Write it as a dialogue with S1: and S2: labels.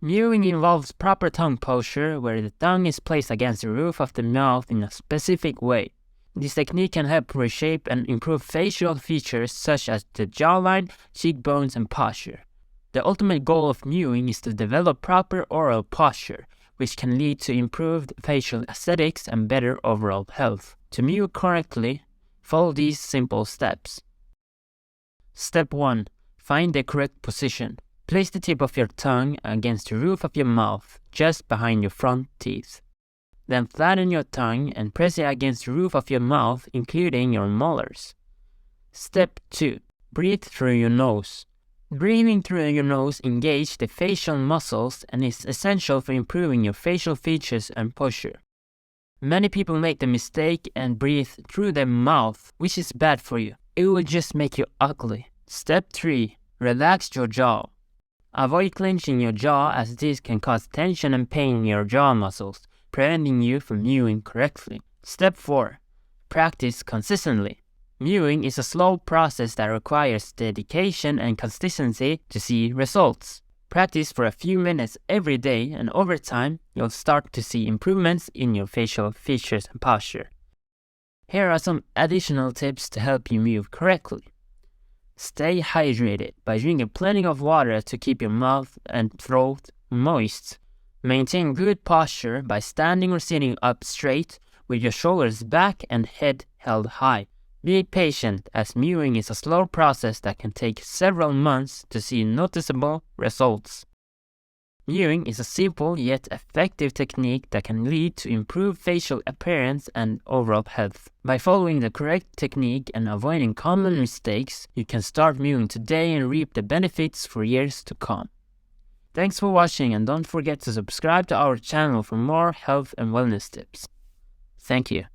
S1: Mewing involves proper tongue posture where the tongue is placed against the roof of the mouth in a specific way. This technique can help reshape and improve facial features such as the jawline, cheekbones, and posture. The ultimate goal of mewing is to develop proper oral posture, which can lead to improved facial aesthetics and better overall health. To mew correctly, follow these simple steps. Step 1. Find the correct position. Place the tip of your tongue against the roof of your mouth, just behind your front teeth. Then flatten your tongue and press it against the roof of your mouth, including your molars. Step 2. Breathe through your nose. Breathing through your nose engages the facial muscles and is essential for improving your facial features and posture. Many people make the mistake and breathe through their mouth, which is bad for you. It will just make you ugly. Step 3. Relax your jaw. Avoid clenching your jaw as this can cause tension and pain in your jaw muscles, preventing you from mewing correctly. Step 4. Practice consistently. Mewing is a slow process that requires dedication and consistency to see results. Practice for a few minutes every day, and over time, you'll start to see improvements in your facial features and posture. Here are some additional tips to help you mew correctly. Stay hydrated by drinking plenty of water to keep your mouth and throat moist. Maintain good posture by standing or sitting up straight with your shoulders back and head held high. Be patient as mewing is a slow process that can take several months to see noticeable results. Mewing is a simple yet effective technique that can lead to improved facial appearance and overall health. By following the correct technique and avoiding common mistakes, you can start mewing today and reap the benefits for years to come. Thanks for watching, and don't forget to subscribe to our channel for more health and wellness tips. Thank you.